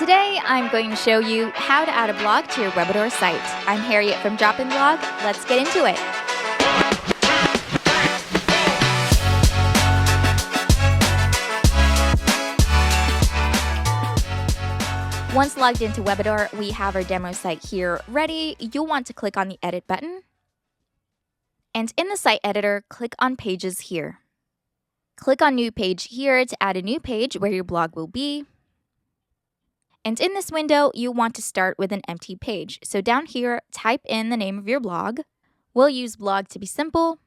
Today, I'm going to show you how to add a blog to your Webador site. I'm Harriet from Drop-In Blog. Let's get into it. Once logged into Webador, we have our demo site here ready. You'll want to click on the Edit button. And in the Site Editor, click on Pages here. Click on New Page here to add a new page where your blog will be. And in this window, you want to start with an empty page. So down here, type in the name of your blog. We'll use blog to be simple.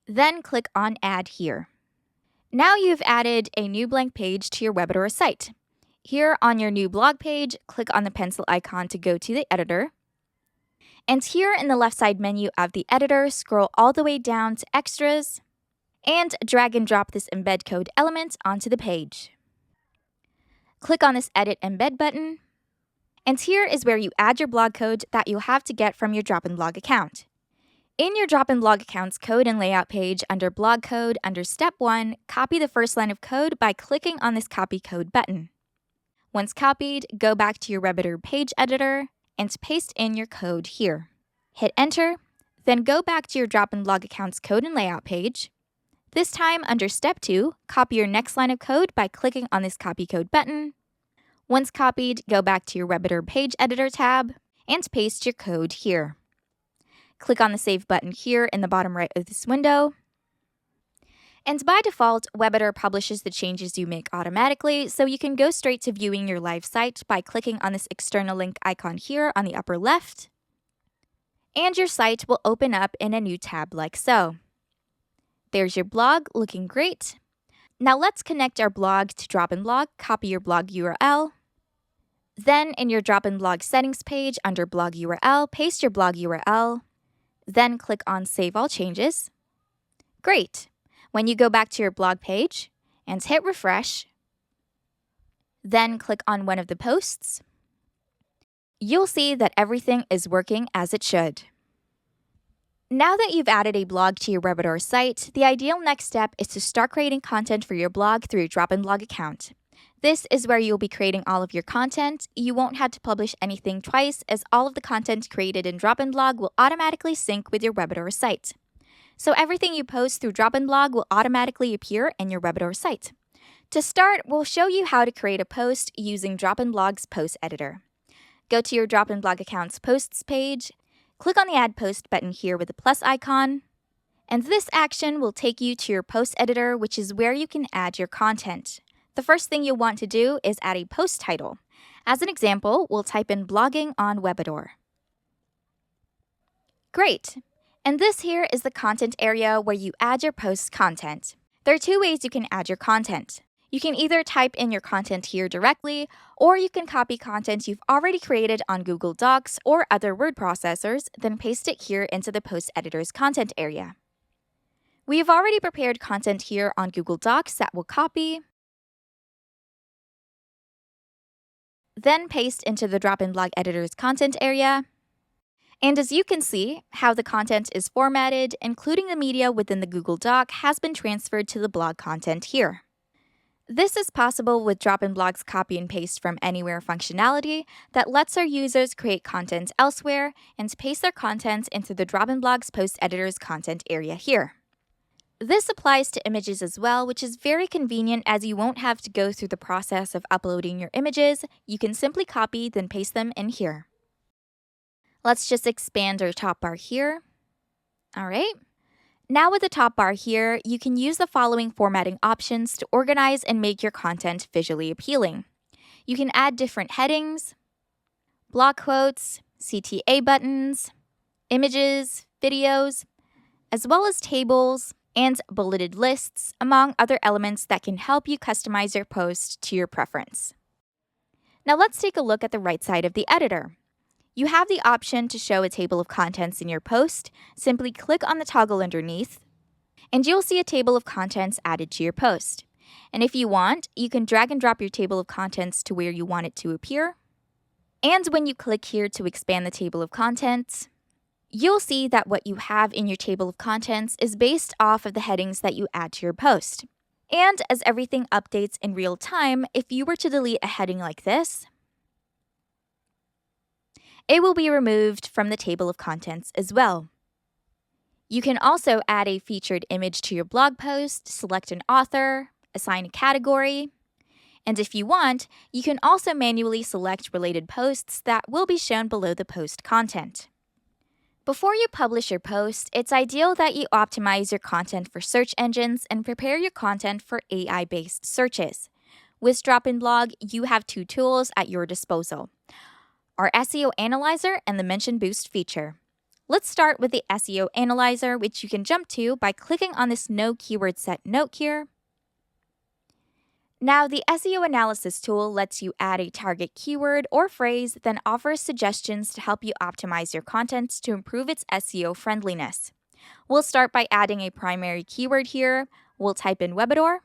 Then click on Add here. Now you've added a new blank page to your Webador site. Here on your new blog page, click on the pencil icon to go to the editor. And here in the left side menu of the editor, scroll all the way down to Extras and drag and drop this embed code element onto the page. Click on this Edit Embed button, and here is where you add your blog code that you'll have to get from your Drop-In Blog account. In your Drop-In Blog account's code and layout page, under Blog Code, under Step 1, copy the first line of code by clicking on this Copy Code button. Once copied, go back to your Webador page editor and paste in your code here. Hit Enter, then go back to your Drop-In Blog account's code and layout page. This time, under Step 2, copy your next line of code by clicking on this Copy Code button. Once copied, go back to your Webador Page Editor tab and paste your code here. Click on the Save button here in the bottom right of this window. And by default, Webador publishes the changes you make automatically, so you can go straight to viewing your live site by clicking on this external link icon here on the upper left. And your site will open up in a new tab like so. There's your blog, looking great. Now let's connect our blog to Drop-In Blog. Copy your blog URL. Then in your Drop-In Blog settings page, under Blog URL, paste your blog URL. Then click on Save All Changes. Great. When you go back to your blog page and hit refresh, then click on one of the posts, you'll see that everything is working as it should. Now that you've added a blog to your Webador site, the ideal next step is to start creating content for your blog through your Drop-In Blog account. This is where you'll be creating all of your content. You won't have to publish anything twice, as all of the content created in Drop-In Blog will automatically sync with your Webador site. So everything you post through Drop-In Blog will automatically appear in your Webador site. To start, we'll show you how to create a post using Drop-In Blog's post editor. Go to your Drop-In Blog account's posts page. Click on the Add Post button here with the plus icon, and this action will take you to your post editor, which is where you can add your content. The first thing you'll want to do is add a post title. As an example, we'll type in Blogging on Webador. Great! And this here is the content area where you add your post content. There are two ways you can add your content. You can either type in your content here directly, or you can copy content you've already created on Google Docs or other word processors, then paste it here into the post editor's content area. We have already prepared content here on Google Docs that we'll copy, then paste into the Drop-In Blog editor's content area. And as you can see, how the content is formatted, including the media within the Google Doc, has been transferred to the blog content here. This is possible with Drop-In Blog's copy and paste from anywhere functionality that lets our users create content elsewhere and paste their content into the Drop-In Blog's post editor's content area here. This applies to images as well, which is very convenient as you won't have to go through the process of uploading your images. You can simply copy, then paste them in here. Let's just expand our top bar here. All right. Now with the top bar here, you can use the following formatting options to organize and make your content visually appealing. You can add different headings, block quotes, CTA buttons, images, videos, as well as tables and bulleted lists, among other elements that can help you customize your post to your preference. Now let's take a look at the right side of the editor. You have the option to show a table of contents in your post. Simply click on the toggle underneath, and you'll see a table of contents added to your post. And if you want, you can drag and drop your table of contents to where you want it to appear. And when you click here to expand the table of contents, you'll see that what you have in your table of contents is based off of the headings that you add to your post. And as everything updates in real time, if you were to delete a heading like this, it will be removed from the table of contents as well. You can also add a featured image to your blog post, select an author, assign a category, and if you want, you can also manually select related posts that will be shown below the post content. Before you publish your post, it's ideal that you optimize your content for search engines and prepare your content for AI-based searches. With Drop-in Blog, you have two tools at your disposal: our SEO Analyzer and the Mention Boost feature. Let's start with the SEO Analyzer, which you can jump to by clicking on this No Keyword Set note here. Now, the SEO Analysis tool lets you add a target keyword or phrase, then offers suggestions to help you optimize your content to improve its SEO friendliness. We'll start by adding a primary keyword here. We'll type in Webador.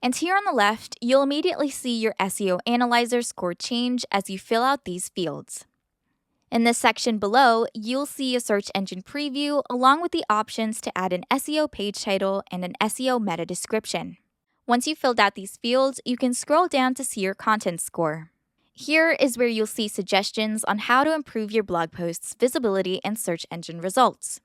And here on the left, you'll immediately see your SEO Analyzer score change as you fill out these fields. In this section below, you'll see a search engine preview along with the options to add an SEO page title and an SEO meta description. Once you've filled out these fields, you can scroll down to see your content score. Here is where you'll see suggestions on how to improve your blog post's visibility and search engine results.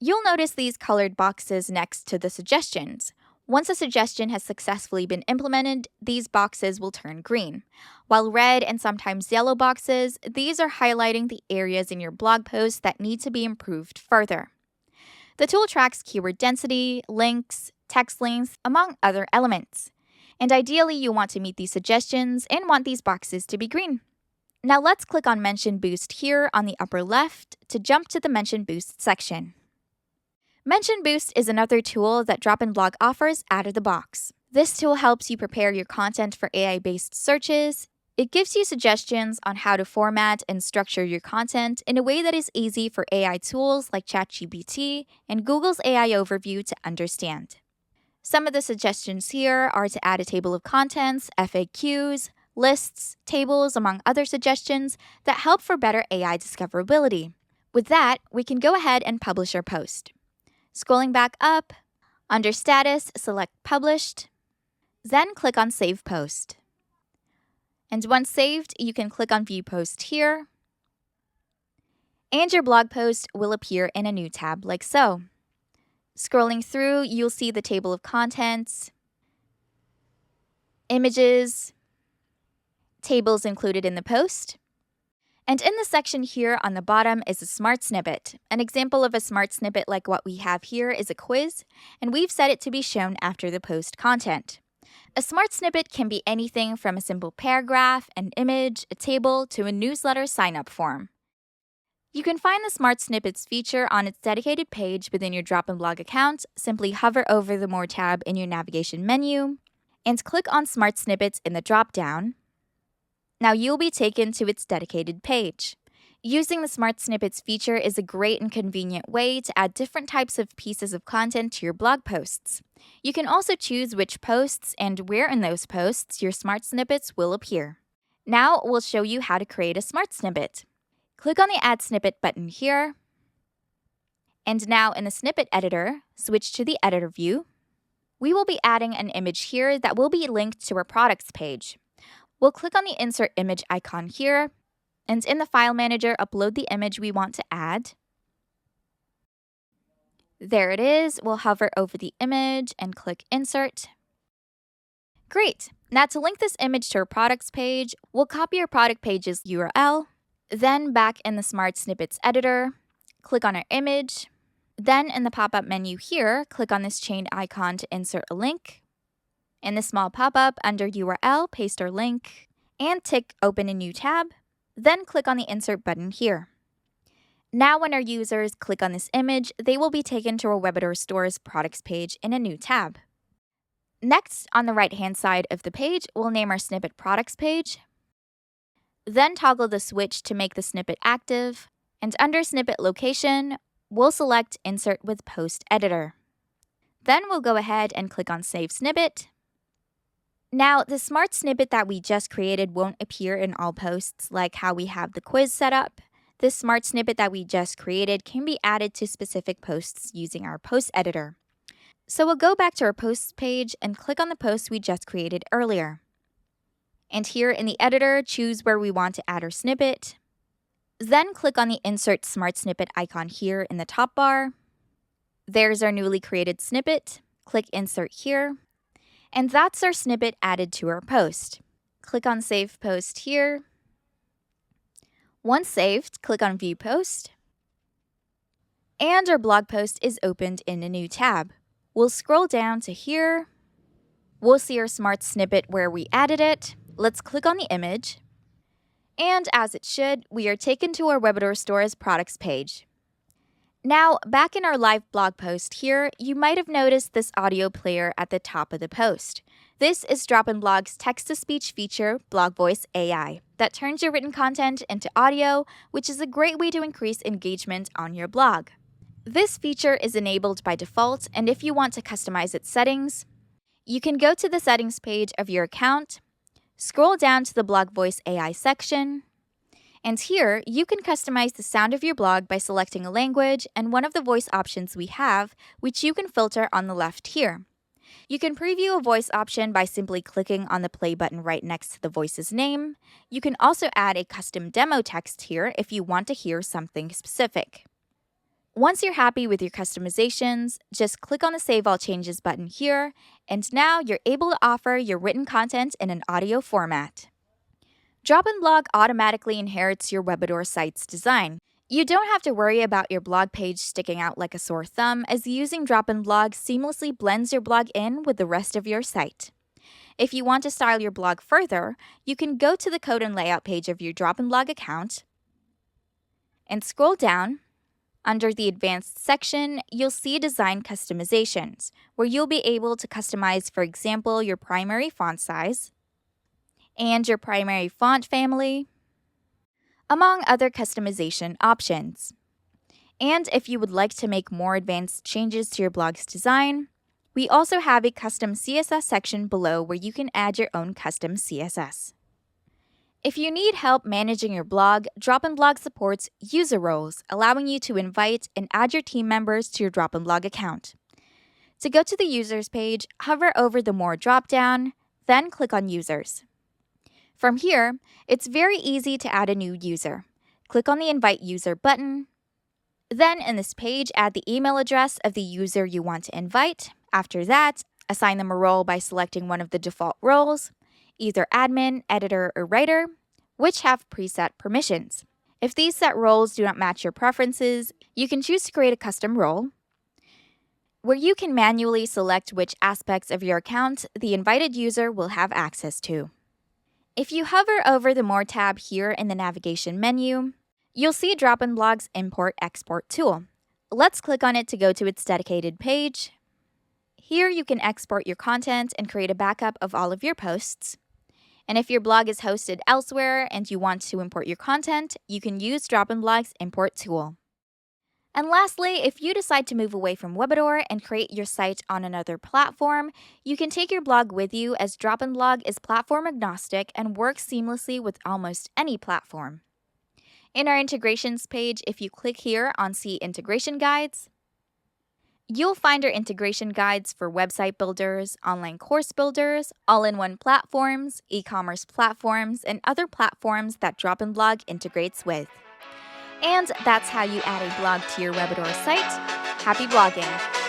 You'll notice these colored boxes next to the suggestions. Once a suggestion has successfully been implemented, these boxes will turn green. While red and sometimes yellow boxes, these are highlighting the areas in your blog post that need to be improved further. The tool tracks keyword density, links, text length, among other elements. And ideally, you want to meet these suggestions and want these boxes to be green. Now let's click on Mention Boost here on the upper left to jump to the Mention Boost section. Mention Boost is another tool that Drop-in Blog offers out of the box. This tool helps you prepare your content for AI-based searches. It gives you suggestions on how to format and structure your content in a way that is easy for AI tools like ChatGPT and Google's AI Overview to understand. Some of the suggestions here are to add a table of contents, FAQs, lists, tables, among other suggestions that help for better AI discoverability. With that, we can go ahead and publish our post. Scrolling back up, under Status, select Published, then click on Save Post. And once saved, you can click on View Post here, and your blog post will appear in a new tab like so. Scrolling through, you'll see the table of contents, images, tables included in the post. And in the section here on the bottom is a smart snippet. An example of a smart snippet like what we have here is a quiz, and we've set it to be shown after the post content. A smart snippet can be anything from a simple paragraph, an image, a table, to a newsletter sign-up form. You can find the Smart Snippets feature on its dedicated page within your Drop-in Blog account. Simply hover over the More tab in your navigation menu and click on Smart Snippets in the drop-down. Now you'll be taken to its dedicated page. Using the Smart Snippets feature is a great and convenient way to add different types of pieces of content to your blog posts. You can also choose which posts and where in those posts your Smart Snippets will appear. Now we'll show you how to create a Smart Snippet. Click on the Add Snippet button here. And now in the Snippet Editor, switch to the Editor view. We will be adding an image here that will be linked to our products page. We'll click on the Insert Image icon here, and in the File Manager, upload the image we want to add. There it is. We'll hover over the image and click Insert. Great. Now to link this image to our products page, we'll copy our product page's URL. Then back in the Smart Snippets editor, click on our image. Then in the pop-up menu here, click on this chain icon to insert a link. In the small pop-up under URL, paste our link and tick Open a New tab. Then click on the Insert button here. Now when our users click on this image, they will be taken to our Webador Store's products page in a new tab. Next, on the right-hand side of the page, we'll name our snippet products page. Then toggle the switch to make the snippet active, and under Snippet Location, we'll select Insert with Post Editor. Then we'll go ahead and click on Save Snippet. Now, the smart snippet that we just created won't appear in all posts like how we have the quiz set up. This smart snippet that we just created can be added to specific posts using our post editor. So we'll go back to our posts page and click on the post we just created earlier. And here in the editor, choose where we want to add our snippet. Then click on the Insert Smart Snippet icon here in the top bar. There's our newly created snippet. Click Insert here. And that's our snippet added to our post. Click on Save Post here. Once saved, click on View Post. And our blog post is opened in a new tab. We'll scroll down to here. We'll see our smart snippet where we added it. Let's click on the image. And as it should, we are taken to our Webador Store's products page. Now, back in our live blog post here, you might have noticed this audio player at the top of the post. This is Dropinblog's text-to-speech feature, Blog Voice AI, that turns your written content into audio, which is a great way to increase engagement on your blog. This feature is enabled by default, and if you want to customize its settings, you can go to the settings page of your account, scroll down to the Blog Voice AI section, and here, you can customize the sound of your blog by selecting a language and one of the voice options we have, which you can filter on the left here. You can preview a voice option by simply clicking on the play button right next to the voice's name. You can also add a custom demo text here if you want to hear something specific. Once you're happy with your customizations, just click on the Save All Changes button here, and now you're able to offer your written content in an audio format. Dropinblog automatically inherits your Webador site's design. You don't have to worry about your blog page sticking out like a sore thumb, as using Dropinblog seamlessly blends your blog in with the rest of your site. If you want to style your blog further, you can go to the code and layout page of your Dropinblog account and scroll down. Under the Advanced section, you'll see Design Customizations, where you'll be able to customize, for example, your primary font size and your primary font family, among other customization options. And if you would like to make more advanced changes to your blog's design, we also have a custom CSS section below where you can add your own custom CSS. If you need help managing your blog, Dropinblog supports user roles, allowing you to invite and add your team members to your Dropinblog account. To go to the Users page, hover over the More dropdown, then click on Users. From here, it's very easy to add a new user. Click on the Invite User button. Then in this page, add the email address of the user you want to invite. After that, assign them a role by selecting one of the default roles, either admin, editor, or writer, which have preset permissions. If these set roles do not match your preferences, you can choose to create a custom role, where you can manually select which aspects of your account the invited user will have access to. If you hover over the More tab here in the navigation menu, you'll see Dropinblog's Import-Export tool. Let's click on it to go to its dedicated page. Here you can export your content and create a backup of all of your posts. And if your blog is hosted elsewhere and you want to import your content, you can use Dropinblog's Import tool. And lastly, if you decide to move away from Webador and create your site on another platform, you can take your blog with you, as Dropinblog is platform agnostic and works seamlessly with almost any platform. In our integrations page, if you click here on See Integration Guides, you'll find our integration guides for website builders, online course builders, all-in-one platforms, e-commerce platforms, and other platforms that Dropinblog integrates with. And that's how you add a blog to your Webador site. Happy blogging!